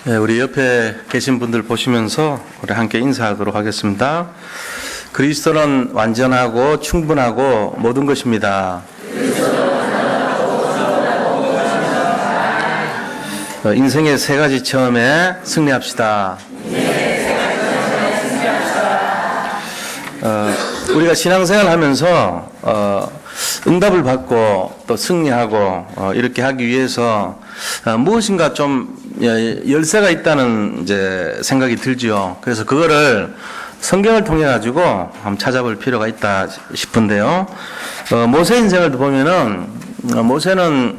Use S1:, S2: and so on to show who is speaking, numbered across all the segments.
S1: 네, 우리 옆에 계신 분들 보시면서 우리 함께 인사하도록 하겠습니다. 그리스도는 완전하고 충분하고 모든 것입니다. 인생의 세 가지 체험에 승리합시다. 우리가 신앙생활 하면서 응답을 받고 또 승리하고 이렇게 하기 위해서 무엇인가 좀 열쇠가 있다는 이제 생각이 들지요. 그래서 그거를 성경을 통해 가지고 한번 찾아볼 필요가 있다 싶은데요. 모세 인생을 보면은 모세는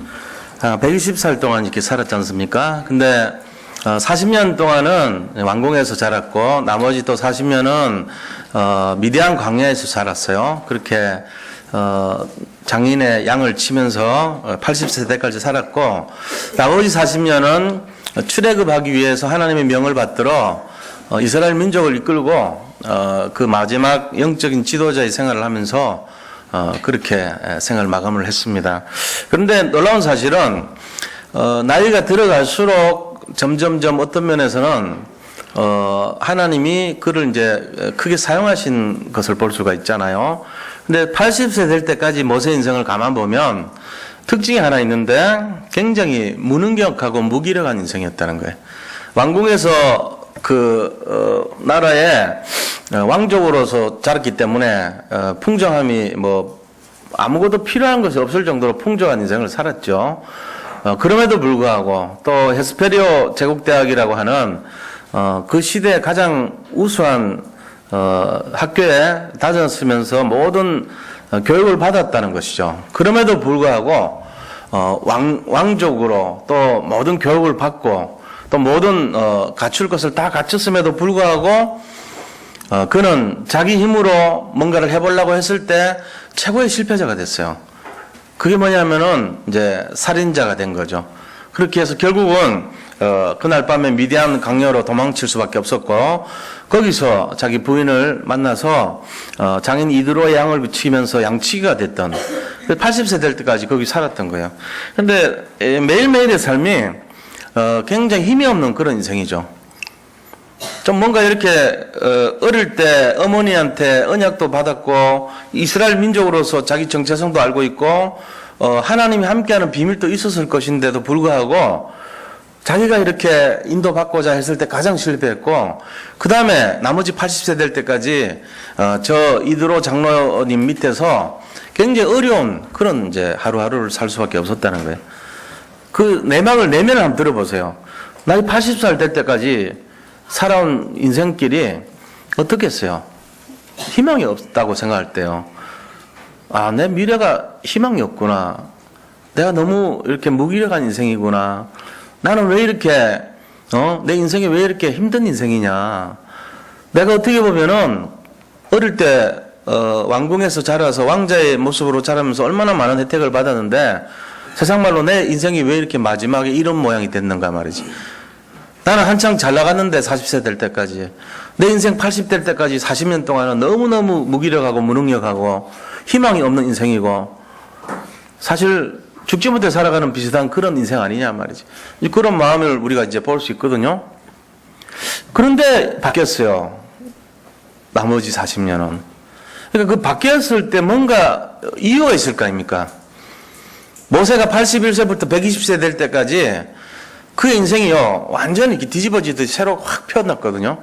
S1: 120살 동안 이렇게 살았지 않습니까? 근데 40년 동안은 왕궁에서 자랐고 나머지 또 40년은 미디안 광야에서 자랐어요. 그렇게 장인의 양을 치면서 80세 때까지 살았고 나머지 40년은 출애굽하기 위해서 하나님의 명을 받들어 이스라엘 민족을 이끌고 그 마지막 영적인 지도자의 생활을 하면서 그렇게 생활 마감을 했습니다. 그런데 놀라운 사실은 나이가 들어갈수록 점점점 어떤 면에서는 하나님이 그를 이제 크게 사용하신 것을 볼 수가 있잖아요. 근데 80세 될 때까지 모세 인생을 가만 보면 특징이 하나 있는데 굉장히 무능력하고 무기력한 인생이었다는 거예요. 왕궁에서 나라의 왕족으로서 자랐기 때문에 풍성함이 뭐 아무것도 필요한 것이 없을 정도로 풍족한 인생을 살았죠. 그럼에도 불구하고 또 헤스페리오 제국대학이라고 하는 그 시대의 가장 우수한 학교에 다녔으면서 모든 교육을 받았다는 것이죠. 그럼에도 불구하고 왕족으로 또 모든 교육을 받고 또 모든 갖출 것을 다 갖췄음에도 불구하고 그는 자기 힘으로 뭔가를 해보려고 했을 때 최고의 실패자가 됐어요. 그게 뭐냐면은 이제 살인자가 된 거죠. 그렇게 해서 결국은 그날 밤에 미디안 강요로 도망칠 수밖에 없었고 거기서 자기 부인을 만나서 장인 이드로의 양을 비치면서 양치기가 됐던 80세 될 때까지 거기 살았던 거예요. 근데 매일매일의 삶이 굉장히 힘이 없는 그런 인생이죠. 좀 뭔가 이렇게 어릴 때 어머니한테 언약도 받았고 이스라엘 민족으로서 자기 정체성도 알고 있고 하나님이 함께하는 비밀도 있었을 것인데도 불구하고 자기가 이렇게 인도받고자 했을 때 가장 실패했고 그 다음에 나머지 80세 될 때까지 저 이드로 장로님 밑에서 굉장히 어려운 그런 이제 하루하루를 살 수밖에 없었다는 거예요. 그 내막을 내면을 한번 들어보세요. 나이 80살 될 때까지 살아온 인생길이 어떻겠어요? 희망이 없다고 생각할 때요. 아, 내 미래가 희망이 없구나. 내가 너무 이렇게 무기력한 인생이구나. 나는 왜 이렇게, 내 인생이 왜 이렇게 힘든 인생이냐. 내가 어떻게 보면은, 어릴 때, 왕궁에서 자라서 왕자의 모습으로 자라면서 얼마나 많은 혜택을 받았는데, 세상 말로 내 인생이 왜 이렇게 마지막에 이런 모양이 됐는가 말이지. 나는 한창 잘 나갔는데 40세 될 때까지. 내 인생 80 될 때까지 40년 동안은 너무너무 무기력하고 무능력하고 희망이 없는 인생이고, 사실, 죽지 못해 살아가는 비슷한 그런 인생 아니냐 말이지. 그런 마음을 우리가 이제 볼 수 있거든요. 그런데 바뀌었어요. 나머지 40년은. 그러니까 그 바뀌었을 때 뭔가 이유가 있을 거 아닙니까? 모세가 81세부터 120세 될 때까지 그 인생이요. 완전히 이렇게 뒤집어지듯이 새로 확 펴놨거든요.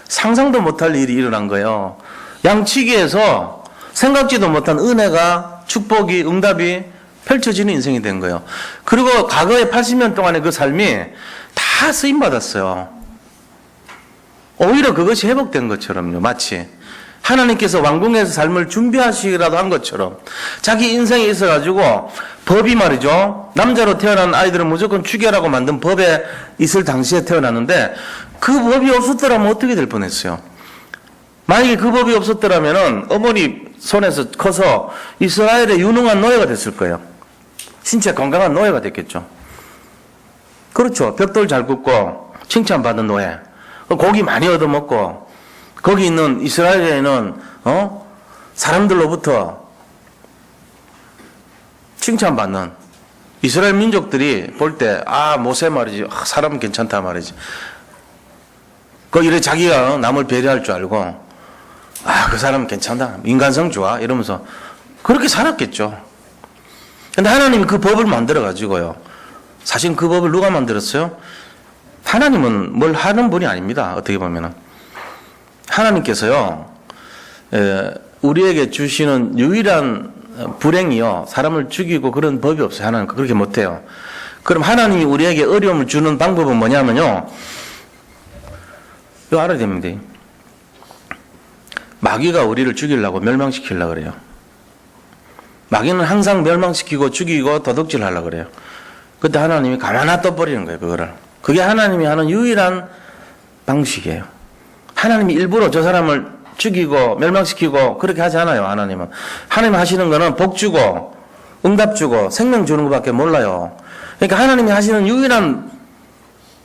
S1: 상상도 못할 일이 일어난 거예요. 양치기에서 생각지도 못한 은혜가, 축복이, 응답이 펼쳐지는 인생이 된 거예요. 그리고 과거의 80년 동안의 그 삶이 다 쓰임받았어요. 오히려 그것이 회복된 것처럼요. 마치 하나님께서 왕궁에서 삶을 준비하시기라도 한 것처럼 자기 인생에 있어가지고 법이 말이죠. 남자로 태어난 아이들은 무조건 죽여라고 만든 법에 있을 당시에 태어났는데 그 법이 없었더라면 어떻게 될 뻔했어요. 만약에 그 법이 없었더라면 어머니 손에서 커서 이스라엘의 유능한 노예가 됐을 거예요. 신체 건강한 노예가 됐겠죠. 그렇죠. 벽돌 잘 굽고 칭찬받은 노예. 고기 많이 얻어먹고 거기 있는 이스라엘에 있는 사람들로부터 칭찬받는 이스라엘 민족들이 볼 때, 모세 말이지, 사람은 괜찮다 말이지. 이래 자기가 남을 배려할 줄 알고, 그 사람은 괜찮다. 인간성 좋아. 이러면서 그렇게 살았겠죠. 근데 하나님이 그 법을 만들어가지고요. 사실 그 법을 누가 만들었어요? 하나님은 뭘 하는 분이 아닙니다. 어떻게 보면은. 하나님께서요, 우리에게 주시는 유일한 불행이요, 사람을 죽이고 그런 법이 없어요. 하나님 그렇게 못해요. 그럼 하나님이 우리에게 어려움을 주는 방법은 뭐냐면요, 이거 알아야 됩니다. 마귀가 우리를 죽이려고 멸망시키려고 그래요. 마귀는 항상 멸망시키고 죽이고 도둑질 하려고 그래요. 그때 하나님이 가만 놔둬 버리는 거예요, 그거를. 그게 하나님이 하는 유일한 방식이에요. 하나님이 일부러 저 사람을 죽이고 멸망시키고 그렇게 하지 않아요, 하나님은. 하나님 하시는 거는 복 주고 응답 주고 생명 주는 것밖에 몰라요. 그러니까 하나님이 하시는 유일한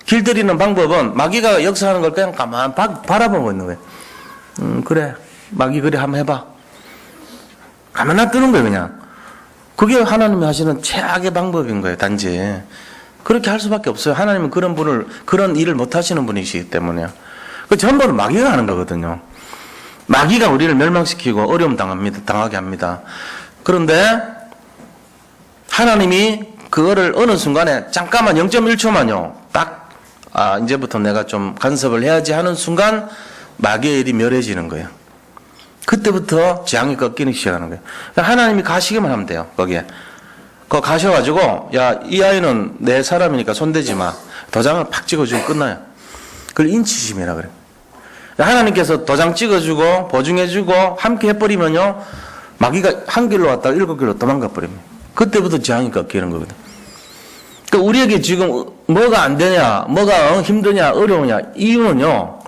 S1: 길들이는 방법은 마귀가 역사하는 걸 그냥 가만 바라보고 있는 거예요. 그래, 마귀 그래 한번 해봐. 가만 놔두는 거예요, 그냥. 그게 하나님이 하시는 최악의 방법인 거예요, 단지. 그렇게 할 수밖에 없어요. 하나님은 그런 일을 못 하시는 분이시기 때문에요. 그 전부는 마귀가 하는 거거든요. 마귀가 우리를 멸망시키고 어려움 당하게 합니다. 그런데 하나님이 그거를 어느 순간에 잠깐만 0.1초만요. 딱, 이제부터 내가 좀 간섭을 해야지 하는 순간 마귀의 일이 멸해지는 거예요. 그때부터 재앙이 꺾이기 시작하는 거예요. 하나님이 가시기만 하면 돼요, 거기에. 그거 가셔가지고, 야, 이 아이는 내 사람이니까 손대지 마. 도장을 팍 찍어주면 끝나요. 그걸 인치심이라 그래요. 하나님께서 도장 찍어주고, 보증해주고, 함께 해버리면요, 마귀가 한 길로 왔다가 7길로 도망가 버립니다. 그때부터 재앙이 꺾이는 거거든. 그러니까 우리에게 지금 뭐가 안 되냐, 뭐가 힘드냐, 어려우냐, 이유는요,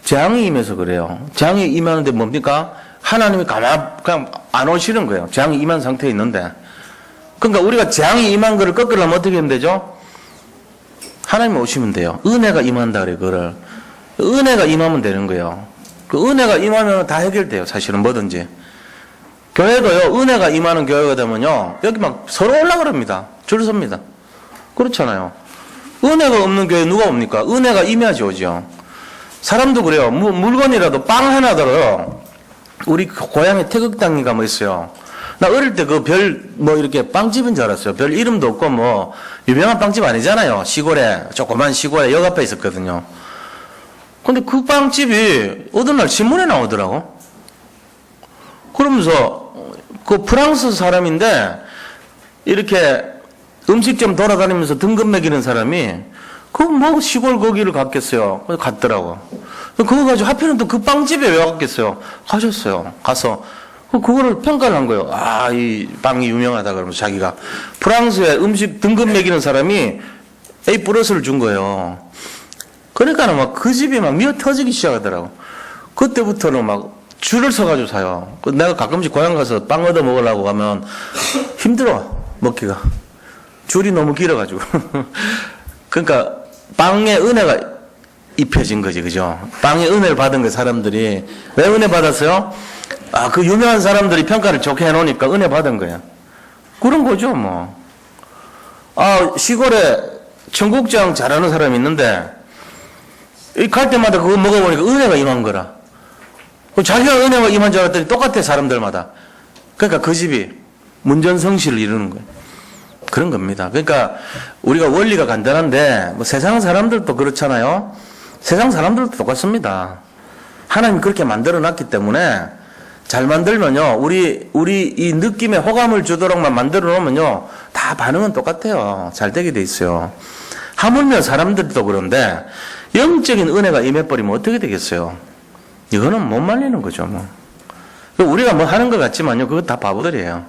S1: 재앙이 임해서 그래요. 재앙이 임하는데 뭡니까? 하나님이 그냥 안 오시는 거예요. 재앙이 임한 상태에 있는데. 그러니까 우리가 재앙이 임한 거를 꺾으려면 어떻게 하면 되죠? 하나님이 오시면 돼요. 은혜가 임한다 그래요, 그거를. 은혜가 임하면 되는 거예요. 그 은혜가 임하면 다 해결돼요, 사실은 뭐든지. 교회도요, 은혜가 임하는 교회가 되면요, 여기 막 서로 올라그럽니다. 줄 섭니다. 그렇잖아요. 은혜가 없는 교회 누가 옵니까? 은혜가 임해야지 오죠. 사람도 그래요. 물건이라도 빵 하나더라도, 우리 고향에 태극당인가 뭐 있어요. 나 어릴 때 그 이렇게 빵집인 줄 알았어요. 별 이름도 없고 유명한 빵집 아니잖아요. 조그만 시골에 역 앞에 있었거든요. 근데 그 빵집이 어느 날 신문에 나오더라고. 그러면서 그 프랑스 사람인데 이렇게 음식점 돌아다니면서 등급 매기는 사람이 시골 거기를 갔겠어요. 그래서 갔더라고. 그거 가지고 하필은 또 그 빵집에 왜 갔겠어요? 가셨어요. 가서 그거를 평가를 한 거예요. 이 빵이 유명하다 그러면서 자기가. 프랑스에 음식 등급 매기는 사람이 A 플러스를 준 거예요. 그러니까 그 집이 미어 터지기 시작하더라고. 그때부터는 줄을 서가지고 사요. 내가 가끔씩 고향 가서 빵 얻어 먹으려고 가면 힘들어, 먹기가. 줄이 너무 길어가지고. 그러니까 빵에 은혜가 입혀진 거지, 그죠? 빵에 은혜를 받은 거 사람들이. 왜 은혜 받았어요? 그 유명한 사람들이 평가를 좋게 해놓으니까 은혜 받은 거야. 그런 거죠, 뭐. 시골에 청국장 잘하는 사람이 있는데, 갈 때마다 그거 먹어보니까 은혜가 임한 거라. 자기가 은혜가 임한 줄 알았더니 똑같아, 사람들마다. 그러니까 그 집이 문전성시를 이루는 거예요. 그런 겁니다. 그러니까 우리가 원리가 간단한데, 세상 사람들도 그렇잖아요. 세상 사람들도 똑같습니다. 하나님 그렇게 만들어 놨기 때문에, 잘 만들면요, 우리 이 느낌에 호감을 주도록만 만들어 놓으면요, 다 반응은 똑같아요. 잘 되게 돼 있어요. 하물며 사람들도 그런데, 영적인 은혜가 임해버리면 어떻게 되겠어요? 이거는 못 말리는 거죠, 뭐. 우리가 하는 것 같지만요, 그거 다 바보들이에요.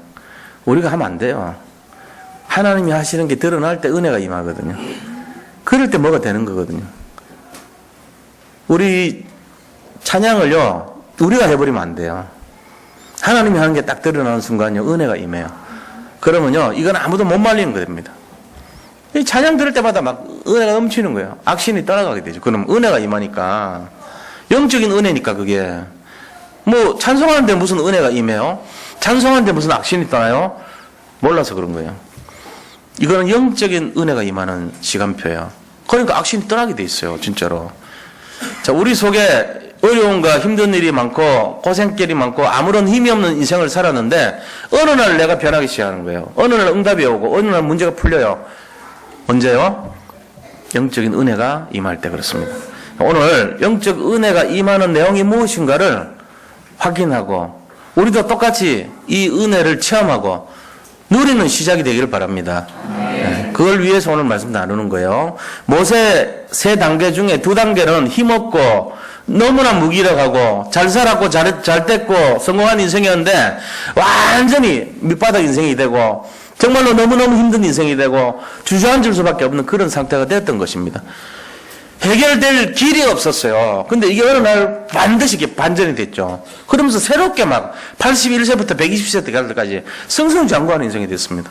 S1: 우리가 하면 안 돼요. 하나님이 하시는 게 드러날 때 은혜가 임하거든요. 그럴 때 뭐가 되는 거거든요. 우리 찬양을요, 우리가 해버리면 안 돼요. 하나님이 하는 게 딱 드러나는 순간요, 은혜가 임해요. 그러면요, 이건 아무도 못 말리는 거 됩니다. 이 찬양 들을 때마다 은혜가 넘치는 거예요. 악신이 떠나가게 되죠. 그럼 은혜가 임하니까. 영적인 은혜니까 그게. 찬송하는데 무슨 은혜가 임해요? 찬송하는데 무슨 악신이 떠나요? 몰라서 그런 거예요. 이거는 영적인 은혜가 임하는 시간표예요. 그러니까 악신이 떠나게 돼 있어요. 진짜로. 자, 우리 속에 어려움과 힘든 일이 많고 고생길이 많고 아무런 힘이 없는 인생을 살았는데 어느 날 내가 변하기 시작하는 거예요. 어느 날 응답이 오고 어느 날 문제가 풀려요. 언제요? 영적인 은혜가 임할 때 그렇습니다. 오늘 영적 은혜가 임하는 내용이 무엇인가를 확인하고 우리도 똑같이 이 은혜를 체험하고 누리는 시작이 되기를 바랍니다. 네, 그걸 위해서 오늘 말씀 나누는 거예요. 모세 3단계 중에 2단계는 힘없고 너무나 무기력하고 잘 살았고 잘 됐고 성공한 인생이었는데 완전히 밑바닥 인생이 되고 정말로 너무너무 힘든 인생이 되고 주저앉을 수밖에 없는 그런 상태가 됐던 것입니다. 해결될 길이 없었어요. 근데 이게 어느 날 반드시 반전이 됐죠. 그러면서 새롭게 막 81세부터 120세 때까지 승승장구하는 인생이 됐습니다.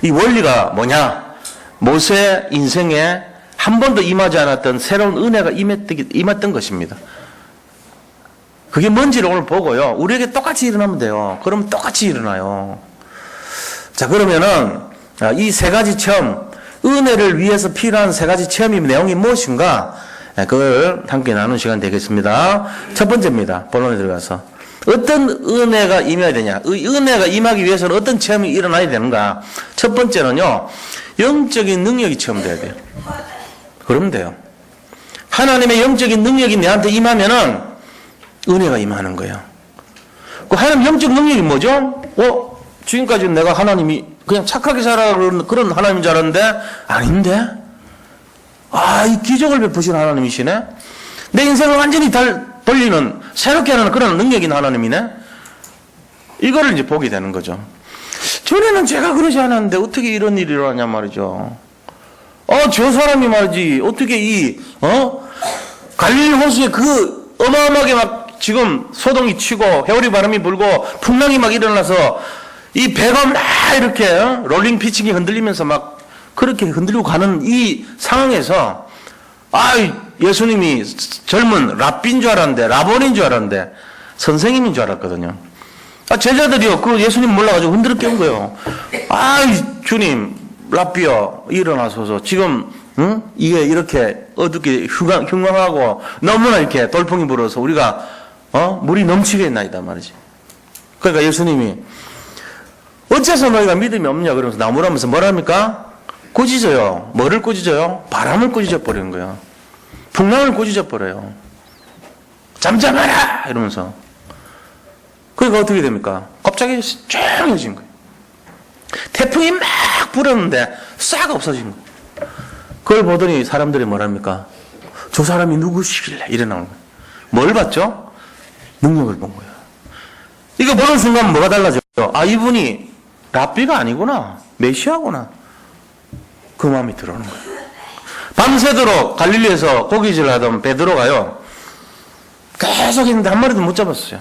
S1: 이 원리가 뭐냐? 모세 인생에 한 번도 임하지 않았던 새로운 은혜가 임했던 것입니다. 그게 뭔지를 오늘 보고요. 우리에게 똑같이 일어나면 돼요. 그러면 똑같이 일어나요. 자, 그러면은 이 3가지 체험, 은혜를 위해서 필요한 3가지 체험의 내용이 무엇인가? 그걸 함께 나누는 시간 되겠습니다. 첫 번째입니다. 본론에 들어가서. 어떤 은혜가 임해야 되냐? 은혜가 임하기 위해서는 어떤 체험이 일어나야 되는가? 첫 번째는요, 영적인 능력이 체험돼야 돼요. 그러면 돼요. 하나님의 영적인 능력이 내한테 임하면은 은혜가 임하는 거예요. 그 하나님 영적 능력이 뭐죠? 지금까지 내가 하나님이 그냥 착하게 살아가는 그런 하나님인 줄 알았는데 아닌데? 이 기적을 베푸시는 하나님이시네? 내 인생을 완전히 돌리는, 새롭게 하는 그런 능력이 있는 하나님이네? 이거를 이제 보게 되는 거죠. 전에는 제가 그러지 않았는데 어떻게 이런 일이 일어나냐 말이죠. 저 사람이 말이지, 어떻게 갈릴리 호수에 그 어마어마하게 막 지금 소동이 치고 회오리 바람이 불고 풍랑이 막 일어나서 이 배가 막 이렇게 롤링 피칭이 흔들리면서 막 그렇게 흔들리고 가는 이 상황에서 예수님이 젊은 랍비인 줄 알았는데, 라본인 줄 알았는데 선생님인 줄 알았거든요. 제자들이요 그 예수님 몰라가지고 흔들어 깨운 거예요. 주님, 랍비요 일어나소서. 지금 이게 이렇게 어둡게 흉황하고 너무나 이렇게 돌풍이 불어서 우리가 물이 넘치겠나이다 말이지. 그러니까 예수님이 어째서 너희가 믿음이 없냐 그러면서 나무라면서 뭐랍니까? 꾸짖어요. 뭐를 꾸짖어요? 바람을 꾸짖어 버리는 거예요. 풍랑을 꾸짖어 버려요. 잠잠하라 이러면서. 그러니까 어떻게 됩니까? 갑자기 조용해진 거예요. 태풍이 막 불었는데 싹 없어진 거예요. 그걸 보더니 사람들이 뭐랍니까? 저 사람이 누구시길래 이래 나오는 거예요. 뭘 봤죠? 능력을 본 거예요. 이거 보는 순간 뭐가 달라져요? 이분이 랍비가 아니구나. 메시아구나. 그 마음이 들어오는 거예요. 밤새도록 갈릴리에서 고기질을 하던 베드로가요. 계속 있는데 한 마리도 못 잡았어요.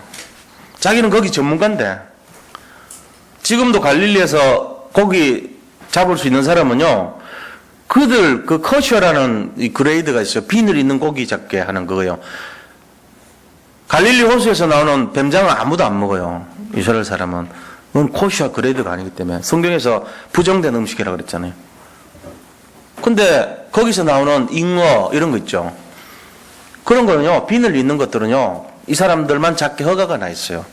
S1: 자기는 거기 전문가인데. 지금도 갈릴리에서 고기 잡을 수 있는 사람은요. 그들 그 커셔라는 이 그레이드가 있어요. 비늘 있는 고기 잡게 하는 거예요. 갈릴리 호수에서 나오는 뱀장어 아무도 안 먹어요. 이스라엘 사람은. 그건 코시아 그레이드가 아니기 때문에 성경에서 부정된 음식이라고 그랬잖아요. 근데 거기서 나오는 잉어 이런 거 있죠. 그런 거는요. 비늘 있는 것들은요. 이 사람들만 잡게 허가가 나 있어요.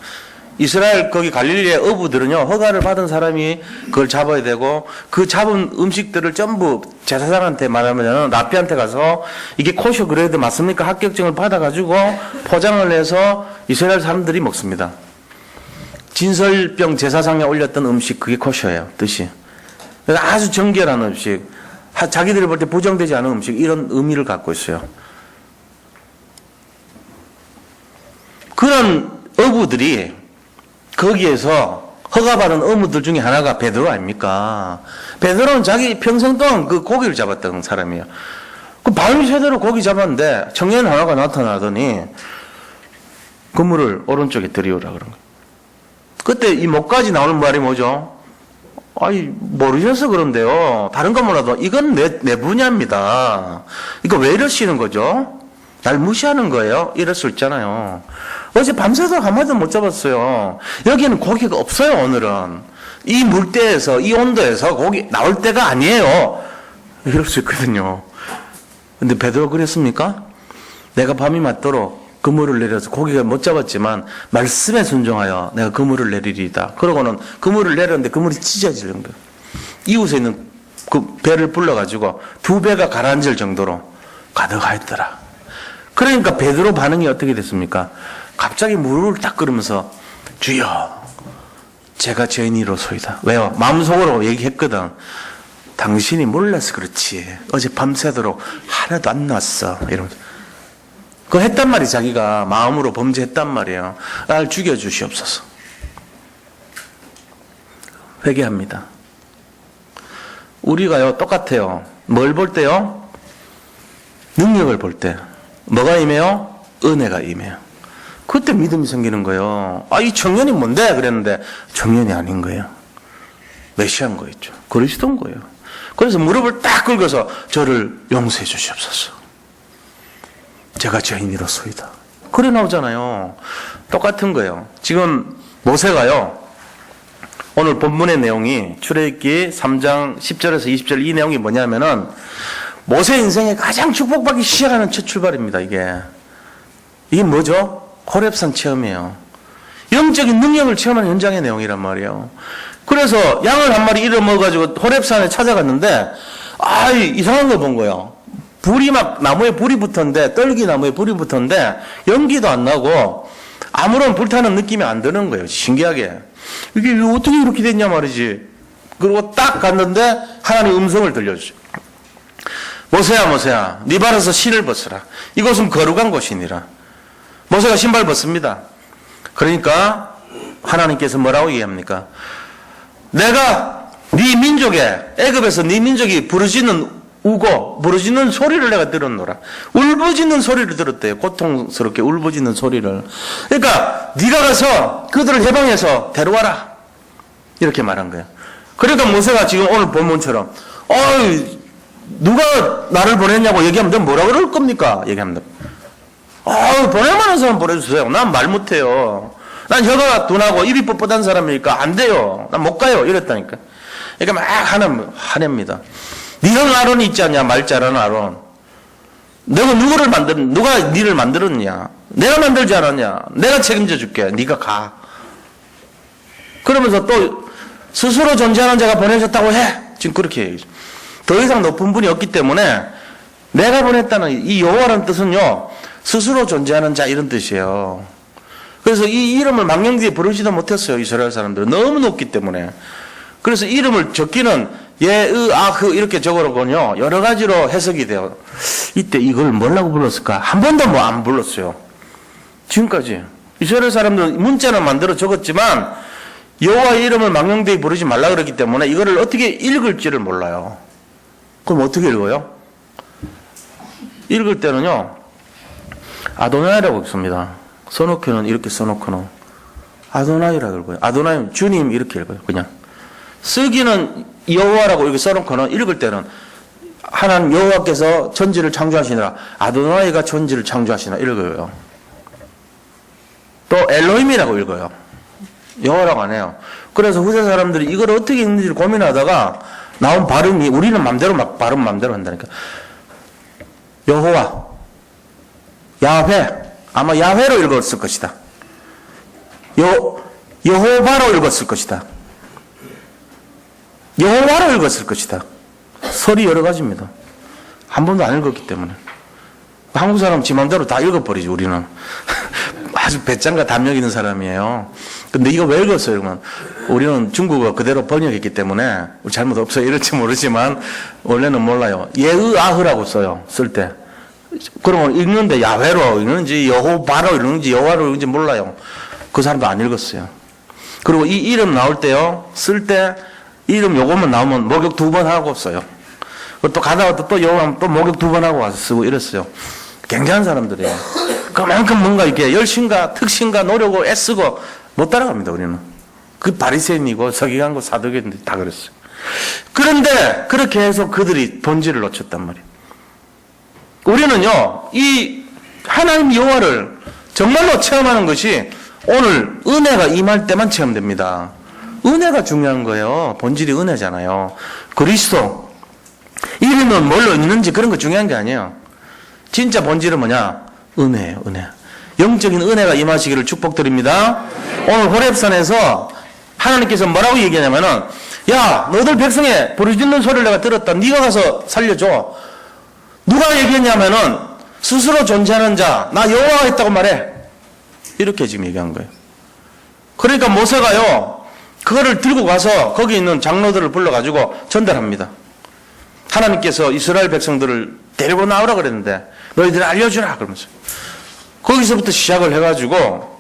S1: 이스라엘 거기 갈릴리의 어부들은요. 허가를 받은 사람이 그걸 잡아야 되고 그 잡은 음식들을 전부 제사장한테 말하면 랍비한테 가서 이게 코셔 그레이드 맞습니까? 합격증을 받아가지고 포장을 해서 이스라엘 사람들이 먹습니다. 진설병 제사상에 올렸던 음식 그게 코셔예요. 뜻이. 아주 정결한 음식. 자기들이 볼 때 부정되지 않은 음식 이런 의미를 갖고 있어요. 그런 어부들이 거기에서 허가받은 어부들 중에 하나가 베드로 아닙니까? 베드로는 자기 평생 동안 그 고기를 잡았던 사람이에요. 그 밤새도록 고기 잡았는데 청년 하나가 나타나더니 그물을 오른쪽에 들이오라 그런 거예요. 그때 이 목까지 나오는 말이 뭐죠? 모르셔서 그런데요. 다른 건 몰라도 이건 내 분야입니다. 이거 왜 이러시는 거죠? 날 무시하는 거예요? 이럴 수 있잖아요. 어제 밤새도록 한 마리도 못 잡았어요. 여기는 고기가 없어요, 오늘은. 이 물때에서, 이 온도에서 고기 나올 때가 아니에요. 이럴 수 있거든요. 근데 베드로가 그랬습니까? 내가 밤이 맞도록 그물을 내려서 고기가 못 잡았지만 말씀에 순종하여 내가 그물을 내리리이다. 그러고는 그물을 내렸는데 그물이 찢어질 정도. 이웃에 있는 그 배를 불러가지고 두 배가 가라앉을 정도로 가득하였더라. 그러니까 베드로 반응이 어떻게 됐습니까? 갑자기 물을 딱 끓으면서 주여 제가 죄인이로소이다. 왜요? 마음속으로 얘기했거든. 당신이 몰라서 그렇지. 어제 밤새도록 하나도 안 났어. 이러면서. 그거 했단 말이 자기가 마음으로 범죄했단 말이에요. 날 죽여주시옵소서. 회개합니다. 우리가요 똑같아요. 뭘 볼 때요? 능력을 볼 때. 뭐가 임해요? 은혜가 임해요. 그때 믿음이 생기는 거예요. 아, 이 청년이 뭔데? 그랬는데 청년이 아닌 거예요. 메시아인 거였죠. 그리스도인 거예요. 그래서 무릎을 딱 꿇고서 저를 용서해 주시옵소서. 제가 죄인이로소이다. 그래 나오잖아요. 똑같은 거예요. 지금 모세가요. 오늘 본문의 내용이 출애굽기 3장 10절에서 20절 이 내용이 뭐냐면은 모세 인생에 가장 축복받기 시작하는 첫 출발입니다. 이게 뭐죠? 호렙산 체험이에요. 영적인 능력을 체험하는 현장의 내용이란 말이에요. 그래서 양을 한 마리 잃어먹어가지고 호렙산에 찾아갔는데 이상한 걸 본 거예요. 불이 막 나무에 불이 붙었는데 떨기 나무에 불이 붙었는데 연기도 안 나고 아무런 불타는 느낌이 안 드는 거예요. 신기하게. 이게 어떻게 이렇게 됐냐 말이지. 그리고 딱 갔는데 하나님 음성을 들려주죠. 모세야 네 발에서 신을 벗으라. 이곳은 거룩한 곳이니라. 모세가 신발 벗습니다. 그러니까 하나님께서 뭐라고 얘기합니까? 내가 네 민족에 애굽에서 네 민족이 부르짖는 소리를 내가 들었노라. 울부짖는 소리를 들었대요. 고통스럽게 울부짖는 소리를. 그러니까 네가 가서 그들을 해방해서 데려와라. 이렇게 말한 거예요. 그러니까 모세가 지금 오늘 본문처럼 누가 나를 보냈냐고 얘기하면 넌 뭐라 그럴 겁니까? 얘기합니다. 보낼 만한 사람 보내주세요. 난 말 못해요. 난 혀가 둔하고 입이 뻣뻣한 사람이니까 안 돼요. 난 못 가요. 이랬다니까. 그러니까 막 화냅니다. 네 형 아론이 있지 않냐? 말 잘하는 아론. 누가 니를 만들었냐? 내가 만들지 않았냐? 내가 책임져 줄게. 네가 가. 그러면서 또 스스로 존재하는 자가 보내셨다고 해. 지금 그렇게 얘기죠. 더 이상 높은 분이 없기 때문에 내가 보냈다는 이 여호와라는 뜻은요. 스스로 존재하는 자 이런 뜻이에요. 그래서 이 이름을 망령되이 부르지도 못했어요. 이스라엘 사람들은. 너무 높기 때문에. 그래서 이름을 적기는 예으아흐 이렇게 적어놓고요. 여러 가지로 해석이 돼요. 이때 이걸 뭐라고 불렀을까? 한 번도 안 불렀어요. 지금까지. 이스라엘 사람들은 문자는 만들어 적었지만 여호와의 이름을 망령되이 부르지 말라 그랬기 때문에 이거를 어떻게 읽을지를 몰라요. 그럼 어떻게 읽어요? 읽을 때는요. 아도나이라고 읽습니다. 써놓고는 이렇게 써놓고는 아도나이라고 읽어요. 아도나이 주님 이렇게 읽어요. 그냥 쓰기는 여호와라고 이렇게 써놓고는 읽을 때는 하나님 여호와께서 천지를 창조하시느라 아도나이가 천지를 창조하시나 읽어요. 또 엘로힘이라고 읽어요. 여호와라고 안 해요. 그래서 후세 사람들이 이걸 어떻게 읽는지를 고민하다가 나온 발음이 우리는 발음 맘대로 한다니까. 여호와, 야훼, 아마 야훼로 읽었을 것이다. 여호바로 읽었을 것이다. 여호와로 읽었을 것이다. 설이 여러 가지입니다. 한 번도 안 읽었기 때문에. 한국 사람 지 맘대로 다 읽어버리지 우리는. 아주 배짱과 담력 있는 사람이에요. 근데 이거 왜 읽었어요? 그러면 우리는 중국어 그대로 번역했기 때문에 잘못 없어요. 이럴지 모르지만 원래는 몰라요. 예으아흐라고 써요. 쓸 때. 그러면 읽는데 야훼로 읽는지 여호바로 읽는지 여호와로 읽는지 몰라요. 그 사람도 안 읽었어요. 그리고 이 이름 나올 때요. 쓸 때 이름 요것만 나오면 목욕 2번 하고 써요. 또 가다가 또 여호와 또 목욕 2번 하고 와서 쓰고 이랬어요. 굉장한 사람들이에요. 그만큼 뭔가 이렇게 열심과 특신과 노력을 애쓰고 못 따라갑니다, 우리는. 그 바리새인이고 서기관고 사두개인데 다 그랬어요. 그런데 그렇게 해서 그들이 본질을 놓쳤단 말이에요. 우리는요, 이 하나님 여호와를 정말로 체험하는 것이 오늘 은혜가 임할 때만 체험됩니다. 은혜가 중요한 거예요. 본질이 은혜잖아요. 그리스도. 이름은 뭘로 있는지 그런 거 중요한 게 아니에요. 진짜 본질은 뭐냐? 은혜예요, 은혜. 영적인 은혜가 임하시기를 축복드립니다. 오늘 호렙산에서 하나님께서 뭐라고 얘기하냐면은, 야, 너들 백성의 부르짖는 소리를 내가 들었다. 네가 가서 살려줘. 누가 얘기했냐면은, 스스로 존재하는 자, 나 여호와가 있다고 말해. 이렇게 지금 얘기한 거예요. 그러니까 모세가요, 그거를 들고 가서 거기 있는 장로들을 불러가지고 전달합니다. 하나님께서 이스라엘 백성들을 데리고 나오라 그랬는데 너희들 알려주라 그러면서 거기서부터 시작을 해가지고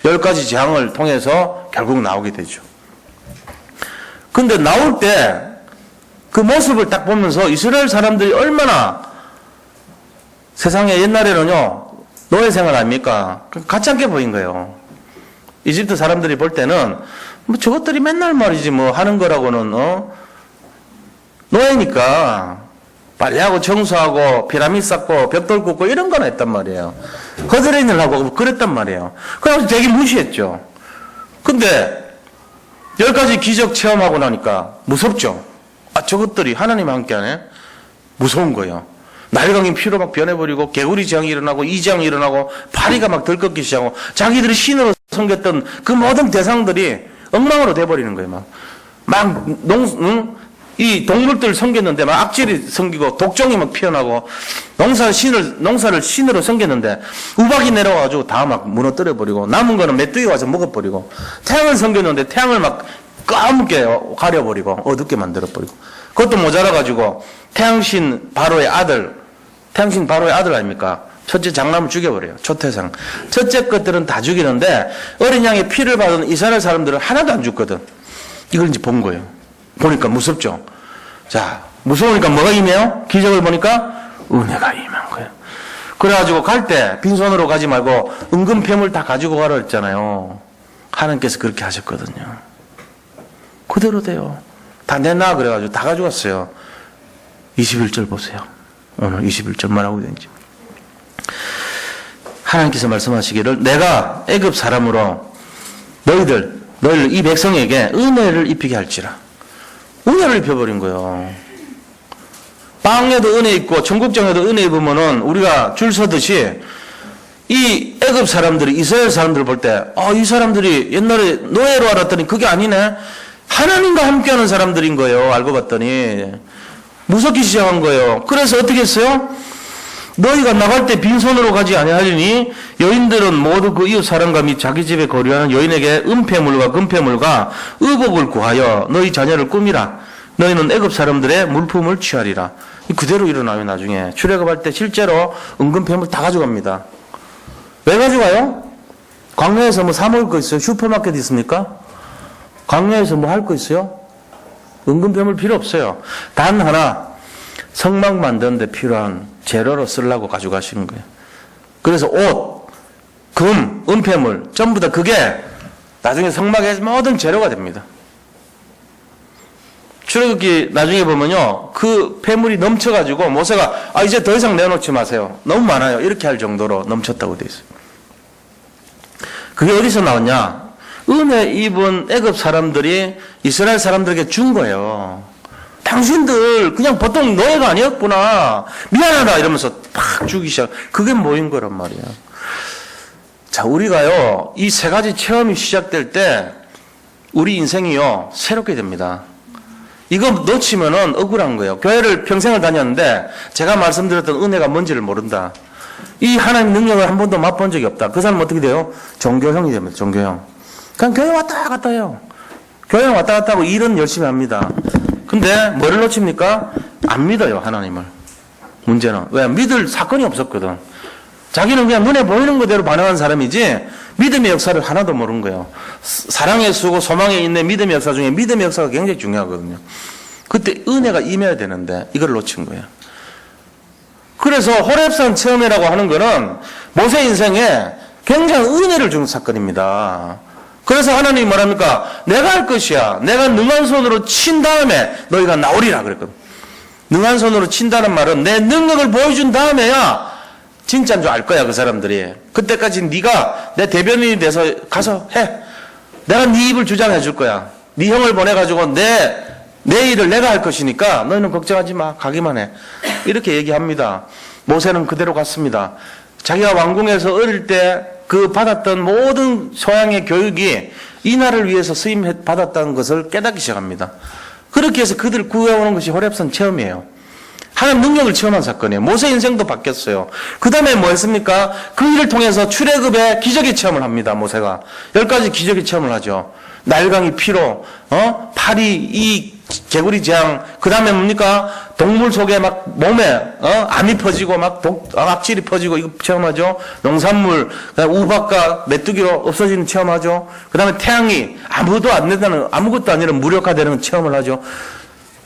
S1: 10가지 재앙을 통해서 결국 나오게 되죠. 근데 나올 때 그 모습을 딱 보면서 이스라엘 사람들이 얼마나 세상에 옛날에는요 노예 생활 아닙니까? 가짜게 보인 거예요. 이집트 사람들이 볼 때는 뭐 저것들이 맨날 말이지 뭐 하는 거라고는 노예니까 빨래하고 청소하고 피라미드 쌓고 벽돌 굽고 이런 거나 했단 말이에요. 거드레인을 하고 그랬단 말이에요. 그래서 되게 무시했죠. 근데 10가지 기적 체험하고 나니까 무섭죠. 아, 저것들이 하나님 함께 하네? 무서운 거예요. 날강이 피로 막 변해버리고 개구리 재앙이 일어나고 이재앙이 일어나고 파리가 막 들끓기 시작하고 자기들이 신으로 섬겼던 그 모든 대상들이 엉망으로 돼버리는 거예요. 이 동물들 섬겼는데 막 악질이 생기고 독종이 막 피어나고 농사를 신으로 섬겼는데 우박이 내려와가지고 다 막 무너뜨려 버리고 남은 거는 메뚜기가 와서 먹어버리고 태양을 섬겼는데 태양을 막 까맣게 가려버리고 어둡게 만들어버리고 그것도 모자라가지고 태양신 바로의 아들 아닙니까? 첫째 장남을 죽여버려요. 초태상. 첫째 것들은 다 죽이는데 어린 양의 피를 받은 이스라엘 사람들은 하나도 안 죽거든. 이걸 이제 본 거예요. 보니까 무섭죠. 자, 무서우니까 뭐가 임해요? 기적을 보니까 은혜가 임한 거예요. 그래가지고 갈 때 빈손으로 가지 말고 은금 폐물 다 가지고 가라 했잖아요. 하나님께서 그렇게 하셨거든요. 그대로 돼요. 다 내놔 그래가지고 다 가져갔어요. 21절 보세요. 오늘 21절만 하고 있는지. 하나님께서 말씀하시기를 내가 애굽 사람으로 너희들 이 백성에게 은혜를 입히게 할지라. 은혜를 입혀버린 거예요. 빵에도 은혜 있고 청국장에도 은혜 입으면은 우리가 줄 서듯이 이 애굽 사람들이 이스라엘 사람들을 볼 때 이 사람들이 옛날에 노예로 알았더니 그게 아니네. 하나님과 함께하는 사람들인 거예요. 알고 봤더니 무섭기 시작한 거예요. 그래서 어떻게 했어요? 너희가 나갈 때 빈손으로 가지 아니하리니 여인들은 모두 그 이웃 사람과 및 자기 집에 거류하는 여인에게 은폐물과 금폐물과 의복을 구하여 너희 자녀를 꾸미라. 너희는 애굽 사람들의 물품을 취하리라. 그대로 일어나요. 나중에 출애굽할 때 실제로 은금폐물 다 가져갑니다. 왜 가져가요? 광야에서 뭐 사 먹을 거 있어요? 슈퍼마켓 있습니까? 광야에서 뭐 할 거 있어요? 은금폐물 필요 없어요. 단 하나 성막 만드는데 필요한 재료로 쓰려고 가져가시는 거예요. 그래서 옷, 금, 은폐물 전부 다 그게 나중에 성막의 모든 재료가 됩니다. 출애굽기 나중에 보면요, 그 폐물이 넘쳐가지고 모세가 이제 더 이상 내놓지 마세요. 너무 많아요. 이렇게 할 정도로 넘쳤다고 돼 있어요. 그게 어디서 나왔냐? 은혜 입은 애굽 사람들이 이스라엘 사람들에게 준 거예요. 당신들 그냥 보통 노예가 아니었구나. 미안하다 이러면서 팍 주기 시작. 그게 모인 거란 말이야. 자, 우리가요, 이 3가지 체험이 시작될 때 우리 인생이요, 새롭게 됩니다. 이거 놓치면은 억울한 거예요. 교회를 평생을 다녔는데 제가 말씀드렸던 은혜가 뭔지를 모른다. 이 하나님 능력을 한 번도 맛본 적이 없다. 그 사람은 어떻게 돼요? 종교형이 됩니다. 종교형. 그냥 교회 왔다 갔다 해요. 교회 왔다 갔다 하고 일은 열심히 합니다. 근데 뭐를 놓칩니까? 안 믿어요, 하나님을. 문제는. 왜? 믿을 사건이 없었거든. 자기는 그냥 눈에 보이는 그대로 반응한 사람이지 믿음의 역사를 하나도 모르는 거예요. 사랑의 수고 소망의 인내 믿음의 역사 중에 믿음의 역사가 굉장히 중요하거든요. 그때 은혜가 임해야 되는데 이걸 놓친 거예요. 그래서 호렙산 체험이라고 하는 거는 모세 인생에 굉장히 은혜를 주는 사건입니다. 그래서 하나님이 뭐랍니까? 내가 할 것이야. 내가 능한 손으로 친 다음에 너희가 나오리라 그랬거든. 능한 손으로 친다는 말은 내 능력을 보여준 다음에야 진짜인 줄 알 거야, 그 사람들이. 그때까지 네가 내 대변인이 돼서 가서 해. 내가 네 입을 주장해 줄 거야. 네 형을 보내가지고 내 일을 내가 할 것이니까 너희는 걱정하지 마. 가기만 해. 이렇게 얘기합니다. 모세는 그대로 갔습니다. 자기가 왕궁에서 어릴 때 그 받았던 모든 소양의 교육이 이 나라를 위해서 쓰임 받았다는 것을 깨닫기 시작합니다. 그렇게 해서 그들을 구해오는 것이 호렙산 체험이에요. 하나님 능력을 체험한 사건이에요. 모세 인생도 바뀌었어요. 그 다음에 뭐 했습니까? 그 일을 통해서 출애굽의 기적의 체험을 합니다. 모세가 10가지 기적의 체험을 하죠. 날강이 피로, 팔이 이 개구리 재앙, 그 다음에 뭡니까? 동물 속에 막 몸에, 암이 퍼지고 막 악질이 퍼지고 이거 체험하죠. 농산물, 우박과 메뚜기로 없어지는 체험하죠. 그 다음에 태양이 아무것도 아니라 무력화되는 체험을 하죠.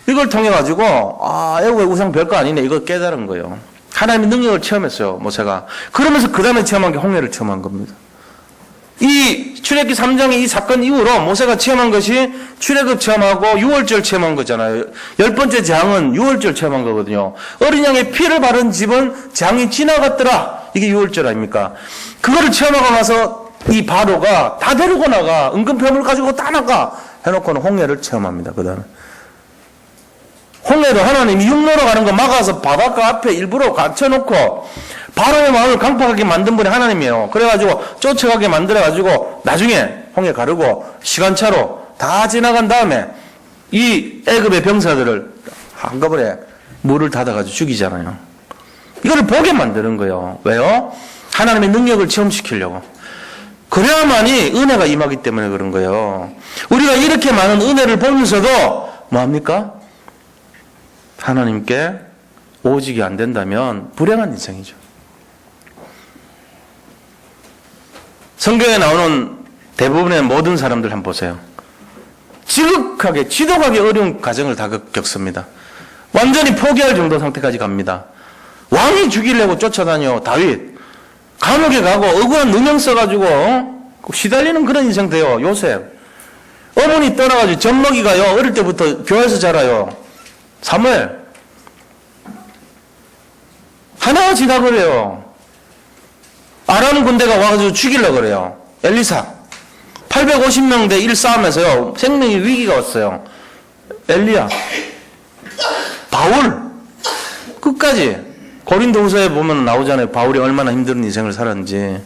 S1: 이걸 통해 가지고, 애국의 우상 별거 아니네. 이걸 깨달은 거예요. 하나님의 능력을 체험했어요, 모세가. 그러면서 그 다음에 체험한 게 홍해를 체험한 겁니다. 이 출애굽기 3장의 이 사건 이후로 모세가 체험한 것이 출애굽 체험하고 유월절 체험한 거잖아요. 10번째 재앙은 유월절 체험한 거거든요. 어린 양의 피를 바른 집은 재앙이 지나갔더라. 이게 유월절 아닙니까? 그거를 체험하고 나서 이 바로가 다 데리고 나가. 은근표물 가지고 다 나가. 해놓고는 홍해를 체험합니다. 그 다음에. 홍해도 하나님이 육로로 가는 거 막아서 바닷가 앞에 일부러 갇혀놓고 바로의 마음을 강팍하게 만든 분이 하나님이에요. 그래가지고 쫓아가게 만들어가지고 나중에 홍해 가르고 시간차로 다 지나간 다음에 이 애굽의 병사들을 한꺼번에 물을 닫아가지고 죽이잖아요. 이거를 보게 만드는 거예요. 왜요? 하나님의 능력을 체험시키려고. 그래야만이 은혜가 임하기 때문에 그런 거예요. 우리가 이렇게 많은 은혜를 보면서도 뭐합니까? 하나님께 오직이 안 된다면 불행한 인생이죠. 성경에 나오는 대부분의 모든 사람들 한번 보세요. 지극하게 지독하게 어려운 과정을 다 겪습니다. 완전히 포기할 정도 상태까지 갑니다. 왕이 죽이려고 쫓아다녀 다윗. 감옥에 가고 억울한 누명 써가지고 시달리는 그런 인생 돼요. 요셉. 어머니 떠나가지고 젖먹이가요. 어릴 때부터 교회에서 자라요. 사무엘. 하나가 지나 그래요. 아람 군대가 와가지고 죽이려고 그래요. 엘리사. 850명 대 1싸움에서요. 생명의 위기가 왔어요. 엘리야. 바울. 끝까지. 고린도후서에 보면 나오잖아요. 바울이 얼마나 힘든 인생을 살았는지.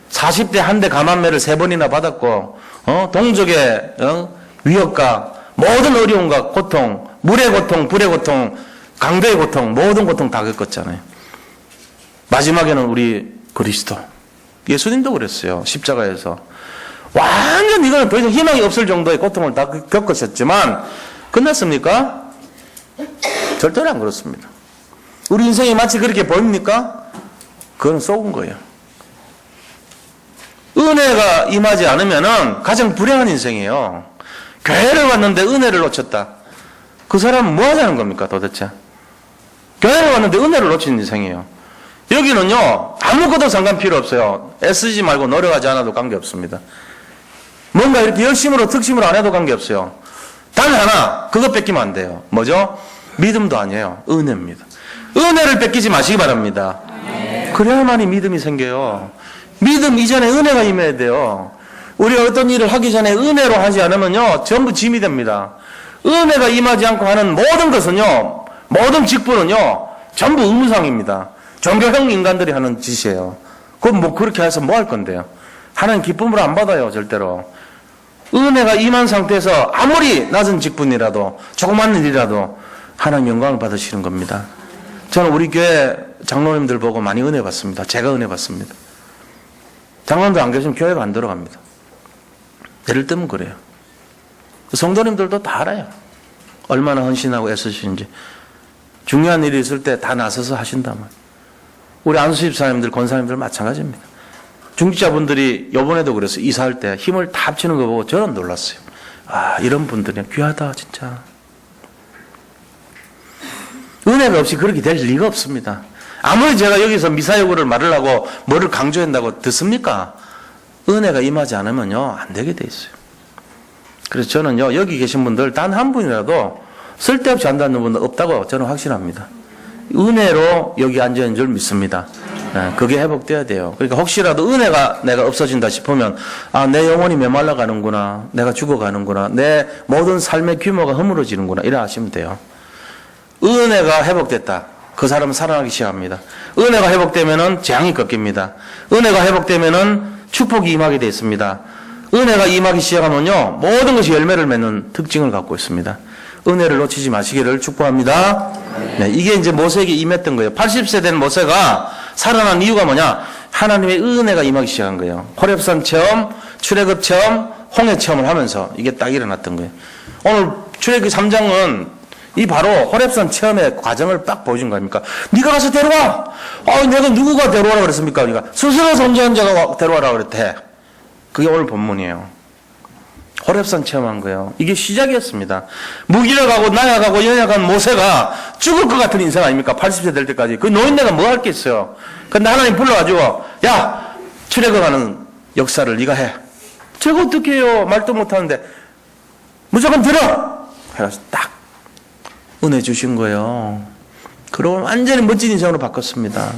S1: 40대 한 대 감한매를 3번이나 받았고, 동족의 위협과 모든 어려움과 고통, 물의 고통, 불의 고통, 강도의 고통, 모든 고통 다 겪었잖아요. 마지막에는 우리 그리스도. 예수님도 그랬어요. 십자가에서. 완전 이거는 더 이상 희망이 없을 정도의 고통을 다 겪으셨지만, 끝났습니까? 절대로 안 그렇습니다. 우리 인생이 마치 그렇게 보입니까? 그건 속은 거예요. 은혜가 임하지 않으면은 가장 불행한 인생이에요. 교회를 왔는데 은혜를 놓쳤다. 그 사람은 뭐 하자는 겁니까, 도대체? 교회를 왔는데 은혜를 놓친 인생이에요. 여기는요, 아무것도 상관 필요 없어요. 애쓰지 말고 노력하지 않아도 관계없습니다. 뭔가 이렇게 열심으로, 특심으로 안 해도 관계없어요. 단 하나, 그것 뺏기면 안 돼요. 뭐죠? 믿음도 아니에요. 은혜입니다. 은혜를 뺏기지 마시기 바랍니다. 그래야만이 믿음이 생겨요. 믿음 이전에 은혜가 임해야 돼요. 우리가 어떤 일을 하기 전에 은혜로 하지 않으면요, 전부 짐이 됩니다. 은혜가 임하지 않고 하는 모든 것은요, 모든 직분은요, 전부 의무상입니다. 종교형 인간들이 하는 짓이에요. 그럼 뭐 그렇게 해서 뭐 할 건데요? 하나님 기쁨으로 안 받아요, 절대로. 은혜가 임한 상태에서 아무리 낮은 직분이라도, 조그만 일이라도 하나님 영광을 받으시는 겁니다. 저는 우리 교회 장로님들 보고 많이 은혜 받습니다. 제가 은혜 받습니다. 장로님들 안 계시면 교회가 안 들어갑니다. 예를 들면 그래요. 성도님들도 다 알아요. 얼마나 헌신하고 애쓰시는지. 중요한 일이 있을 때 다 나서서 하신다면. 우리 안수집 사님들, 권사님들 마찬가지입니다. 중직자분들이 요번에도 그랬어요. 이사할 때 힘을 다 합치는 거 보고 저는 놀랐어요. 아, 이런 분들이 귀하다, 진짜. 은혜가 없이 그렇게 될 리가 없습니다. 아무리 제가 여기서 미사여구를 말하려고 뭐를 강조한다고 듣습니까? 은혜가 임하지 않으면요, 안 되게 돼 있어요. 그래서 저는요, 여기 계신 분들 단 한 분이라도 쓸데없이 한다는 분들 없다고 저는 확신합니다. 은혜로 여기 앉아있는 줄 믿습니다. 그게 회복돼야 돼요. 그러니까 혹시라도 은혜가 내가 없어진다 싶으면 내 영혼이 메말라 가는구나, 내가 죽어가는구나, 내 모든 삶의 규모가 허물어지는구나 이래 하시면 돼요. 은혜가 회복됐다. 그 사람은 살아나기 시작합니다. 은혜가 회복되면은 재앙이 꺾입니다. 은혜가 회복되면은 축복이 임하게 되어 있습니다. 은혜가 임하기 시작하면요, 모든 것이 열매를 맺는 특징을 갖고 있습니다. 은혜를 놓치지 마시기를 축복합니다. 네, 이게 이제 모세에게 임했던 거예요. 80세 된 모세가 살아난 이유가 뭐냐? 하나님의 은혜가 임하기 시작한 거예요. 호렙산 체험, 출애굽 체험, 홍해 체험을 하면서 이게 딱 일어났던 거예요. 오늘 출애굽기 3장은 이 바로 호렙산 체험의 과정을 딱 보여준 거 아닙니까? 네가 가서 데려와. 내가 누구가 데려와라 그랬습니까? 그러니까 스스로 존재한 자가 데려와라 그랬대. 그게 오늘 본문이에요. 호렙산 체험한 거예요. 이게 시작이었습니다. 무기력하고 나약하고 연약한 모세가 죽을 것 같은 인생 아닙니까? 80세 될 때까지. 그 노인네가 뭐 할 게 있어요? 근데 하나님 불러가지고 야, 출애굽하는 역사를 네가 해. 제가 어떻게 해요? 말도 못하는데 무조건 들어! 해가지고 딱 은혜 주신 거예요. 그러고 완전히 멋진 인생으로 바꿨습니다.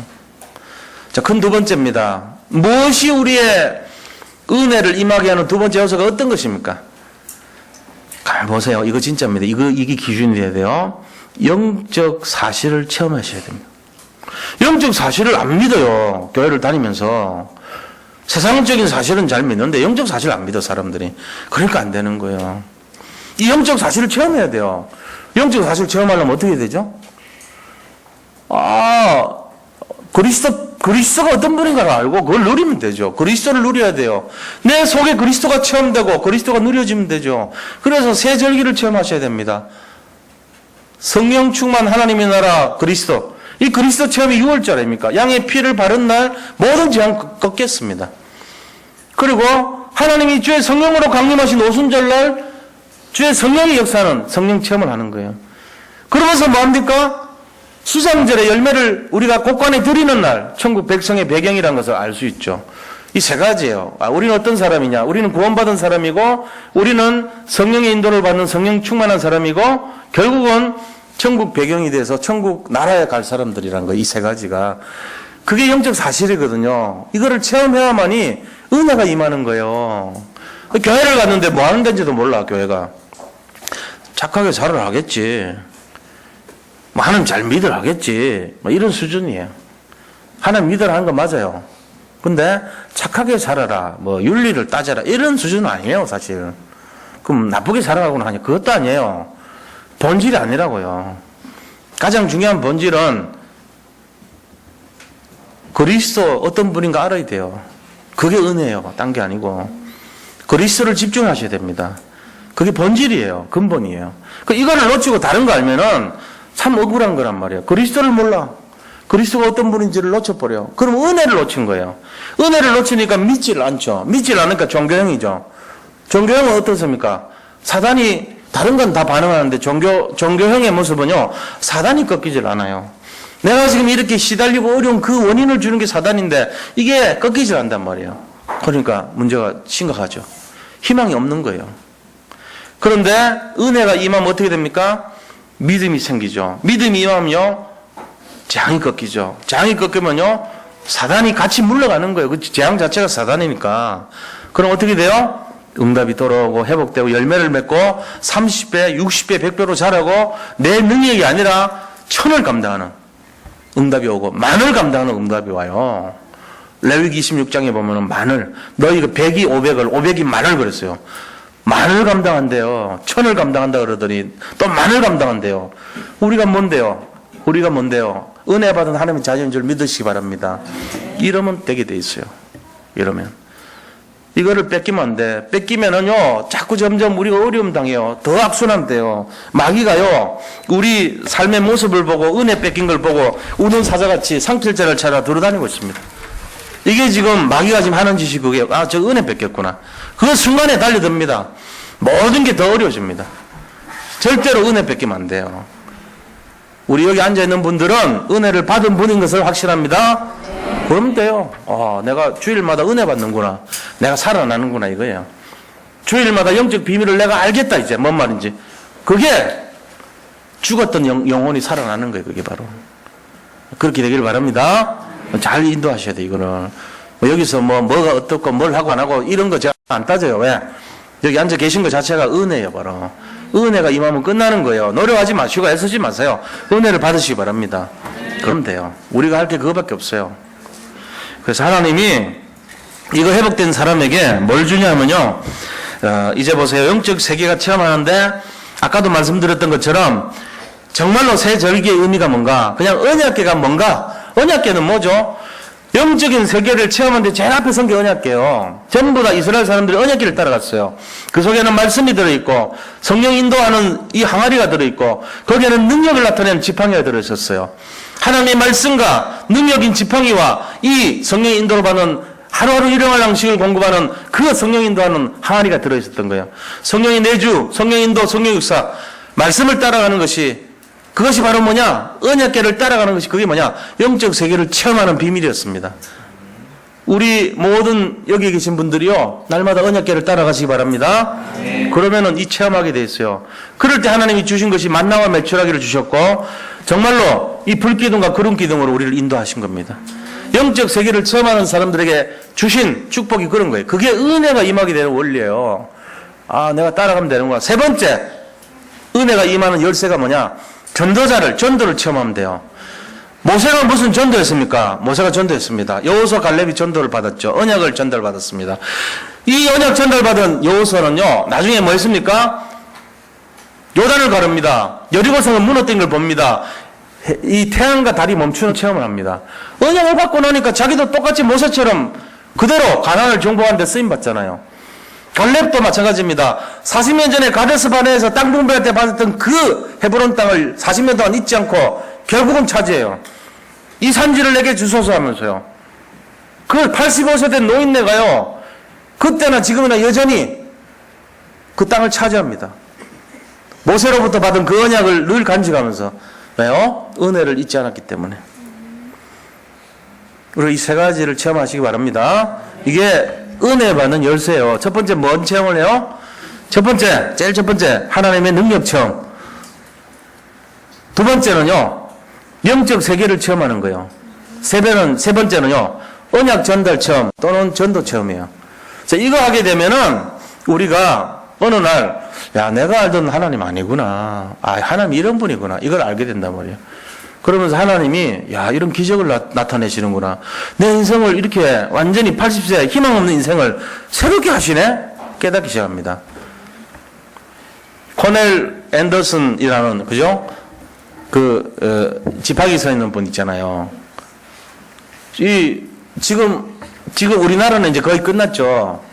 S1: 자, 큰 두 번째입니다. 무엇이 우리의 은혜를 임하게 하는 두 번째 요소가 어떤 것입니까? 가만 보세요. 이거 진짜입니다. 이게 기준이 돼야 돼요. 영적 사실을 체험하셔야 됩니다. 영적 사실을 안 믿어요. 교회를 다니면서. 세상적인 사실은 잘 믿는데 영적 사실을 안 믿어, 사람들이. 그러니까 안 되는 거예요. 이 영적 사실을 체험해야 돼요. 영적 사실을 체험하려면 어떻게 해야 되죠? 그리스도가 어떤 분인가를 알고 그걸 누리면 되죠. 그리스도를 누려야 돼요. 내 속에 그리스도가 체험되고 그리스도가 누려지면 되죠. 그래서 새 절기를 체험하셔야 됩니다. 성령 충만 하나님의 나라 그리스도. 이 그리스도 체험이 6월절입니까? 양의 피를 바른 날 모든 재앙 꺾겠습니다. 그리고 하나님이 주의 성령으로 강림하신 오순절날 주의 성령의 역사는 성령 체험을 하는 거예요. 그러면서 뭐합니까? 수장절의 열매를 우리가 곳간에 드리는 날 천국 백성의 배경이라는 것을 알 수 있죠. 이 세 가지예요. 우리는 어떤 사람이냐? 우리는 구원받은 사람이고 우리는 성령의 인도를 받는 성령 충만한 사람이고 결국은 천국 배경이 돼서 천국 나라에 갈 사람들이라는 거, 이 세 가지가. 그게 영적 사실이거든요. 이거를 체험해야만이 은혜가 임하는 거예요. 교회를 갔는데 뭐 하는 데인지도 몰라, 교회가. 착하게 잘을 하겠지. 하나님 잘 믿으라 하겠지. 이런 수준이에요. 하나님 믿으라 하는 거 맞아요. 근데 착하게 살아라, 윤리를 따져라, 이런 수준은 아니에요, 사실. 그럼 나쁘게 살아가거나 하냐? 그것도 아니에요. 본질이 아니라고요. 가장 중요한 본질은 그리스도 어떤 분인가 알아야 돼요. 그게 은혜예요. 딴 게 아니고. 그리스도를 집중하셔야 됩니다. 그게 본질이에요. 근본이에요. 이거를 놓치고 다른 거 알면은 참 억울한 거란 말이에요. 그리스도를 몰라. 그리스도가 어떤 분인지를 놓쳐버려. 그럼 은혜를 놓친 거예요. 은혜를 놓치니까 믿질 않죠. 믿질 않으니까 종교형이죠. 종교형은 어떻습니까? 사단이 다른 건 다 반응하는데 종교형의 모습은요, 사단이 꺾이질 않아요. 내가 지금 이렇게 시달리고 어려운 그 원인을 주는 게 사단인데 이게 꺾이질 않단 말이에요. 그러니까 문제가 심각하죠. 희망이 없는 거예요. 그런데 은혜가 임하면 어떻게 됩니까? 믿음이 생기죠. 믿음이 임하면요, 재앙이 꺾이죠. 재앙이 꺾이면요, 사단이 같이 물러가는 거예요. 그 재앙 자체가 사단이니까. 그럼 어떻게 돼요? 응답이 돌아오고 회복되고 열매를 맺고 30배, 60배, 100배로 자라고 내 능력이 아니라 1000을 감당하는 응답이 오고 만을 감당하는 응답이 와요. 레위기 26장에 보면은 만을, 너희가 100이 500을, 500이 만을 그랬어요. 만을 감당한대요. 1000을 감당한다 그러더니 또 만을 감당한대요. 우리가 뭔데요? 은혜 받은 하나님의 자녀인 줄 믿으시기 바랍니다. 이러면 되게 돼 있어요. 이러면. 이거를 뺏기면 안 돼. 뺏기면은요, 자꾸 점점 우리가 어려움 당해요. 더 악순환돼요. 마귀가요, 우리 삶의 모습을 보고, 은혜 뺏긴 걸 보고, 우는 사자같이 상필자를 찾아 돌아다니고 있습니다. 이게 지금 마귀가 지금 하는 짓이 그게, 저 은혜 뺏겼구나. 그 순간에 달려듭니다. 모든 게 더 어려워집니다. 절대로 은혜 뺏기면 안 돼요. 우리 여기 앉아있는 분들은 은혜를 받은 분인 것을 확신합니다. 그러면 돼요. 내가 주일마다 은혜 받는구나. 내가 살아나는구나, 이거예요. 주일마다 영적 비밀을 내가 알겠다, 이제. 뭔 말인지. 그게 죽었던 영혼이 살아나는 거예요, 그게 바로. 그렇게 되기를 바랍니다. 잘 인도하셔야 돼, 이거는. 뭐 여기서 뭐가 어떻고 뭘 하고 안 하고 이런 거 제가 안 따져요. 왜? 여기 앉아 계신 것 자체가 은혜예요, 바로. 은혜가 임하면 끝나는 거예요. 노력하지 마시고 애쓰지 마세요. 은혜를 받으시기 바랍니다. 그럼 돼요. 우리가 할 게 그거밖에 없어요. 그래서 하나님이 이거 회복된 사람에게 뭘 주냐면요. 이제 보세요. 영적 세계가 체험하는데 아까도 말씀드렸던 것처럼 정말로 새 절기의 의미가 뭔가? 그냥 언약궤가 뭔가? 언약궤는 뭐죠? 영적인 세계를 체험하는데 제일 앞에 선 게 언약궤예요. 전부 다 이스라엘 사람들이 언약궤를 따라갔어요. 그 속에는 말씀이 들어있고 성령 인도하는 이 항아리가 들어있고 거기에는 능력을 나타내는 지팡이가 들어있었어요. 하나님의 말씀과 능력인 지팡이와 이 성령 인도를 받는 하루하루 일용할 양식을 공급하는 그 성령 인도하는 항아리가 들어있었던 거예요. 성령의 내주, 성령 인도, 성령 육사, 말씀을 따라가는 것이 그것이 바로 뭐냐? 언약궤를 따라가는 것이 그게 뭐냐? 영적 세계를 체험하는 비밀이었습니다. 우리 모든 여기 계신 분들이요, 날마다 언약궤를 따라가시기 바랍니다. 그러면은 이 체험하게 돼 있어요. 그럴 때 하나님이 주신 것이 만나와 메추라기를 주셨고 정말로 이 불기둥과 구름기둥으로 우리를 인도하신 겁니다. 영적 세계를 체험하는 사람들에게 주신 축복이 그런 거예요. 그게 은혜가 임하게 되는 원리예요. 아, 내가 따라가면 되는구나. 세 번째, 은혜가 임하는 열쇠가 뭐냐? 전도를 체험하면 돼요. 모세가 무슨 전도했습니까? 모세가 전도했습니다. 여호수아 갈렙이 전도를 받았죠. 언약을 전달받았습니다. 이 언약 전달받은 여호수아는요, 나중에 뭐 했습니까? 요단을 가릅니다. 여리고성은 무너뜨린 걸 봅니다. 이 태양과 달이 멈추는 체험을 합니다. 언약을 받고 나니까 자기도 똑같이 모세처럼 그대로 가나안을 정복하는 데 쓰임받잖아요. 갈렙도 마찬가지입니다. 40년 전에 가데스 바네에서 땅 분배할 때 받았던 그 헤브론 땅을 40년 동안 잊지 않고 결국은 차지해요. 이 산지를 내게 주소서 하면서요. 그 85세 된 노인네가요, 그때나 지금이나 여전히 그 땅을 차지합니다. 모세로부터 받은 그 언약을 늘 간직하면서. 왜요? 은혜를 잊지 않았기 때문에. 그리고 이 세 가지를 체험하시기 바랍니다. 이게 은혜 받는 열쇠예요. 첫 번째 뭔 체험을 해요? 제일 첫 번째, 하나님의 능력 체험. 두 번째는요, 영적 세계를 체험하는 거예요. 세 번째는요, 언약 전달 체험 또는 전도 체험이에요. 자, 이거 하게 되면은 우리가 어느 날, 야, 내가 알던 하나님 아니구나. 아, 하나님 이런 분이구나. 이걸 알게 된단 말이에요. 그러면서 하나님이, 야, 이런 기적을 나타내시는구나. 내 인생을 이렇게 완전히 80세 희망 없는 인생을 새롭게 하시네? 깨닫기 시작합니다. 코넬 앤더슨이라는, 그죠? 지팡이 서 있는 분 있잖아요. 지금 우리나라는 이제 거의 끝났죠.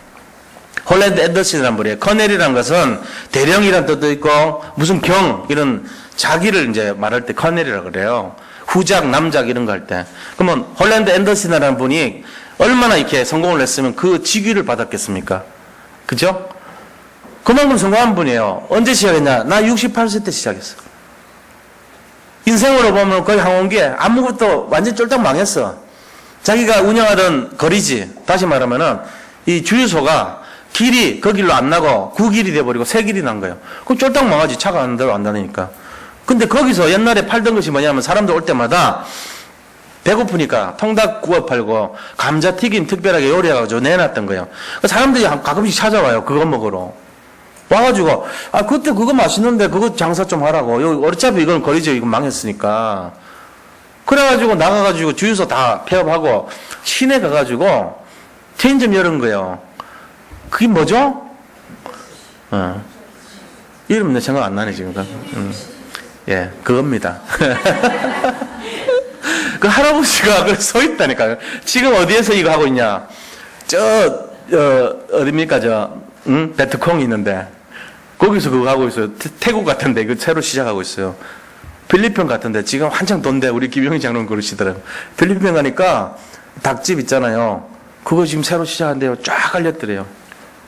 S1: 홀랜드 앤더슨이라는 분이에요. 커넬이라는 것은 대령이라는 뜻도 있고, 무슨 이런 자기를 이제 말할 때 커넬이라고 그래요. 후작, 남작 이런 거 할 때. 그러면 홀랜드 앤더슨이라는 분이 얼마나 이렇게 성공을 했으면 그 직위를 받았겠습니까? 그죠? 그만큼 성공한 분이에요. 언제 시작했냐? 나 68세 때 시작했어. 인생으로 보면 거의 항원기에 아무것도 완전 쫄딱 망했어. 자기가 운영하던 거리지, 다시 말하면은 이 주유소가 길이 그 길로 안 나고 구길이 돼버리고 새 길이 난 거예요. 그럼 쫄딱 망하지. 차가 안 대로 안 다니니까. 근데 거기서 옛날에 팔던 것이 뭐냐면 사람들 올 때마다 배고프니까 통닭 구워 팔고 감자튀김 특별하게 요리해가지고 내놨던 거예요. 사람들이 가끔씩 찾아와요. 그거 먹으러. 와가지고, 아, 그때 그거 맛있는데 그거 장사 좀 하라고. 여기 어차피 이건 거리죠. 이건 망했으니까. 그래가지고 나가가지고 주유소 다 폐업하고 시내 가가지고 체인점 열은 거예요. 그게 뭐죠? 이름 내 생각 안 나네, 지금. 예, 그겁니다. 그 할아버지가 그래 서 있다니까요. 지금 어디에서 이거 하고 있냐? 어딥니까, 베트콩이 있는데. 거기서 그거 하고 있어요. 태국 같은데, 이거 새로 시작하고 있어요. 필리핀 같은데, 지금 한창 돈데, 우리 김영희 장로님 그러시더라고요. 필리핀 가니까 닭집 있잖아요. 그거 지금 새로 시작한대요. 쫙 알렸더래요.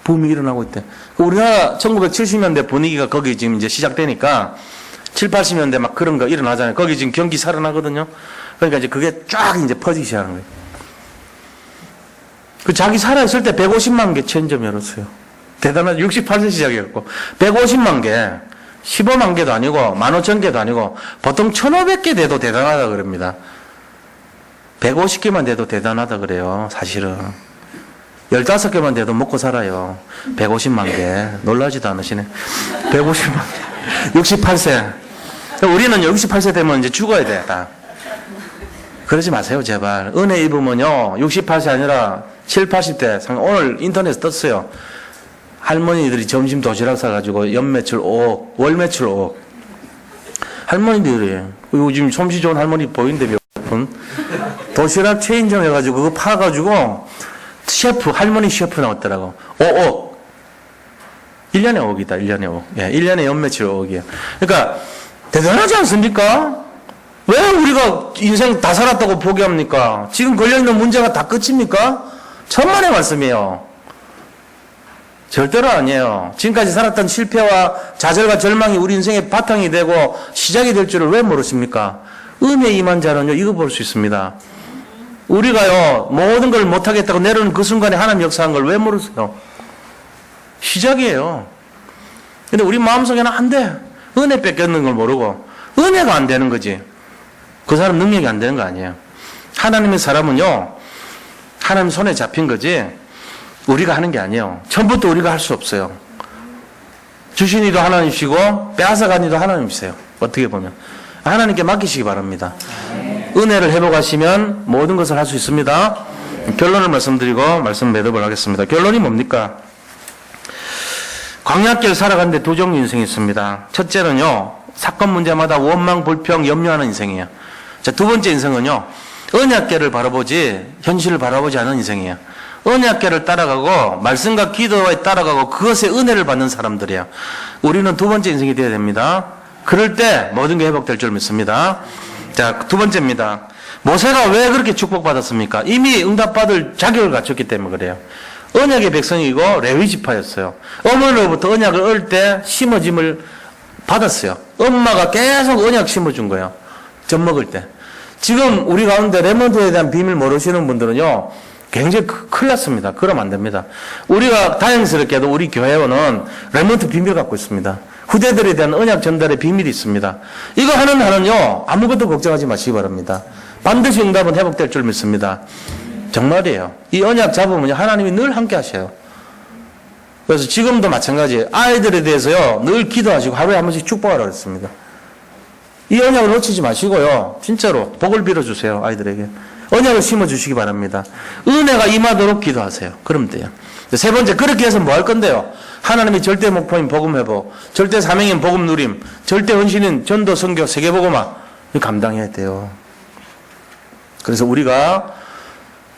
S1: 붐이 일어나고 있대. 우리나라 1970년대 분위기가 거기 지금 이제 시작되니까 7, 80년대 막 그런 거 일어나잖아요. 거기 지금 경기 살아나거든요. 그러니까 이제 그게 쫙 이제 퍼지기 시작하는 거예요. 그 자기 살아있을 때 150만 개 체인점 열었어요. 대단하죠. 68세 시작이었고. 150만 개. 15만 개도 아니고, 15,000개도 아니고, 보통 1,500개 돼도 대단하다 그럽니다. 150개만 돼도 대단하다 그래요. 사실은 15개만 돼도 먹고 살아요. 150만 개. 놀라지도 않으시네. 150만 개. 68세. 우리는 68세 되면 이제 죽어야 돼. 다. 그러지 마세요, 제발. 은혜 입으면요, 68세 아니라 7, 80대. 오늘 인터넷에 떴어요. 할머니들이 점심 도시락 사가지고 연 매출 5억, 월 매출 5억. 할머니들이, 요즘 솜씨 좋은 할머니 보이는데 몇 분? 도시락 체인점 해가지고 그거 파가지고 셰프, 할머니 셰프 나왔더라고. 5억. 1년에 5억이다, 1년에 5억. 예, 1년에 연 매출 5억이에요. 그러니까, 대단하지 않습니까? 왜 우리가 인생 다 살았다고 포기합니까? 지금 걸려있는 문제가 다 끝입니까? 천만의 말씀이에요. 절대로 아니에요. 지금까지 살았던 실패와 좌절과 절망이 우리 인생의 바탕이 되고 시작이 될 줄을 왜 모르십니까? 은혜 임한 자는요, 이거 볼 수 있습니다. 우리가요, 모든 걸 못하겠다고 내려오는 그 순간에 하나님 역사한 걸 왜 모르세요? 시작이에요. 근데 우리 마음속에는 안 돼. 은혜 뺏겼는 걸 모르고. 은혜가 안 되는 거지. 그 사람 능력이 안 되는 거 아니에요. 하나님의 사람은요, 하나님 손에 잡힌 거지, 우리가 하는 게 아니에요. 처음부터 우리가 할 수 없어요. 주신 이도 하나님이시고, 빼앗아간 이도 하나님이세요. 어떻게 보면. 하나님께 맡기시기 바랍니다. 은혜를 회복하시면 모든 것을 할 수 있습니다. 결론을 말씀드리고 말씀 매듭을 하겠습니다. 결론이 뭡니까? 광야길 살아가는데 두 종류 인생이 있습니다. 첫째는요, 사건 문제마다 원망, 불평, 염려하는 인생이에요. 자, 두 번째 인생은요, 언약궤를 바라보지 현실을 바라보지 않은 인생이에요. 언약궤를 따라가고 말씀과 기도에 따라가고 그것에 은혜를 받는 사람들이에요. 우리는 두 번째 인생이 되어야 됩니다. 그럴 때 모든 게 회복될 줄 믿습니다. 자, 두 번째입니다. 모세가 왜 그렇게 축복받았습니까? 이미 응답받을 자격을 갖췄기 때문에 그래요. 언약의 백성이고 레위 지파였어요. 어머니로부터 언약을 얻을 때 심어짐을 받았어요. 엄마가 계속 언약 심어준 거예요. 젖 먹을 때. 지금 우리 가운데 렘넌트에 대한 비밀 모르시는 분들은요, 굉장히 큰일 났습니다. 그러면 안 됩니다. 우리가 다행스럽게도 우리 교회원은 렘넌트 비밀 갖고 있습니다. 후대들에 대한 언약 전달의 비밀이 있습니다. 이거 하는 한은요, 아무것도 걱정하지 마시기 바랍니다. 반드시 응답은 회복될 줄 믿습니다. 정말이에요. 이 언약 잡으면 하나님이 늘 함께 하셔요. 그래서 지금도 마찬가지예요. 아이들에 대해서요, 늘 기도하시고 하루에 한 번씩 축복하라고 했습니다. 이 언약을 놓치지 마시고요, 진짜로 복을 빌어주세요. 아이들에게 언약을 심어주시기 바랍니다. 은혜가 임하도록 기도하세요. 그럼 돼요. 세 번째, 그렇게 해서 뭐 할 건데요? 하나님이 절대 목표인 복음 회복, 절대 사명인 복음 누림, 절대 헌신인 전도 선교 세계복음화 감당해야 돼요. 그래서 우리가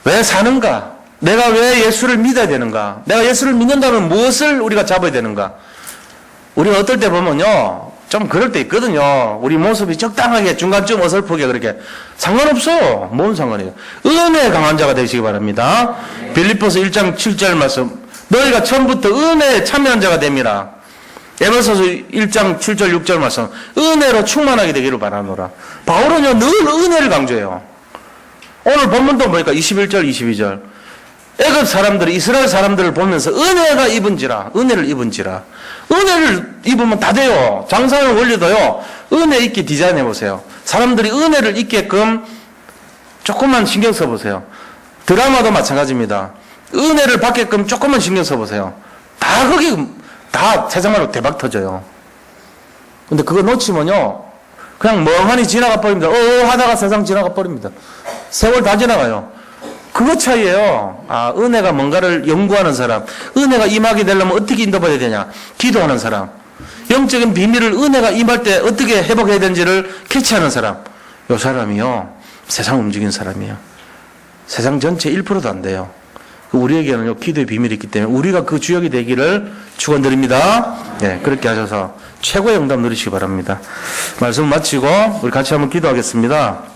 S1: 왜 사는가? 내가 왜 예수를 믿어야 되는가? 내가 예수를 믿는다면 무엇을 우리가 잡아야 되는가? 우리가 어떨 때 보면요, 좀 그럴 때 있거든요. 우리 모습이 적당하게 중간쯤 어설프게 그렇게. 상관없어. 뭔 상관이에요. 은혜에 강한 자가 되시기 바랍니다. 빌립보서 1장 7절 말씀. 너희가 처음부터 은혜에 참여한 자가 됨이라. 에베소서 1장 7절 6절 말씀. 은혜로 충만하게 되기를 바라노라. 바울은요, 늘 은혜를 강조해요. 오늘 본문도 보니까 21절 22절. 애굽 사람들이 이스라엘 사람들을 보면서 은혜가 입은지라, 은혜를 입은지라. 은혜를 입으면 다 돼요. 장사하는 원리도요, 은혜 있게 디자인해 보세요. 사람들이 은혜를 입게끔 조금만 신경 써 보세요. 드라마도 마찬가지입니다. 은혜를 받게끔 조금만 신경 써 보세요. 다 거기 다 세상말로 대박 터져요. 근데 그거 놓치면요, 그냥 멍하니 지나가 버립니다. 하다가 세상 지나가 버립니다. 세월 다 지나가요. 그거 차이예요. 아, 은혜가 뭔가를 연구하는 사람, 은혜가 임하게 되려면 어떻게 인도받아야 되냐, 기도하는 사람, 영적인 비밀을 은혜가 임할 때 어떻게 회복해야 되는지를 캐치하는 사람, 이 사람이요, 세상 움직이는 사람이에요. 세상 전체 1%도 안 돼요. 우리에게는요, 기도의 비밀이 있기 때문에 우리가 그 주역이 되기를 축원드립니다. 네, 그렇게 하셔서 최고의 응답 누리시기 바랍니다. 말씀 마치고 우리 같이 한번 기도하겠습니다.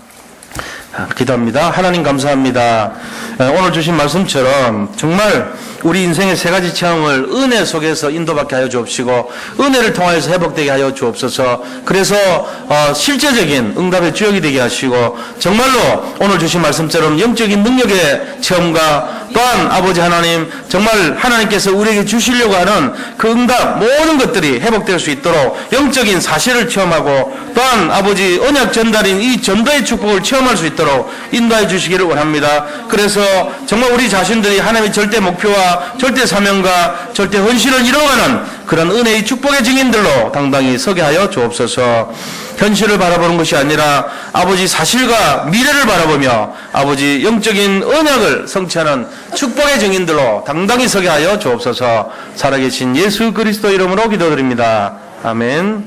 S1: 기도합니다. 하나님 감사합니다. 오늘 주신 말씀처럼 정말 우리 인생의 세 가지 체험을 은혜 속에서 인도받게 하여 주옵시고, 은혜를 통하여서 회복되게 하여 주옵소서. 그래서 실제적인 응답의 주역이 되게 하시고, 정말로 오늘 주신 말씀처럼 영적인 능력의 체험과 또한 아버지 하나님, 정말 하나님께서 우리에게 주시려고 하는 그 응답 모든 것들이 회복될 수 있도록 영적인 사실을 체험하고, 또한 아버지 언약 전달인 이 전도의 축복을 체험할 수 있도록 인도해 주시기를 원합니다. 그래서 정말 우리 자신들이 하나님의 절대 목표와 절대 사명과 절대 헌신을 이루어가는 그런 은혜의 축복의 증인들로 당당히 서게 하여 주옵소서. 현실을 바라보는 것이 아니라 아버지 사실과 미래를 바라보며 아버지 영적인 언약을 성취하는 축복의 증인들로 당당히 서게 하여 주옵소서. 살아계신 예수 그리스도 이름으로 기도드립니다. 아멘.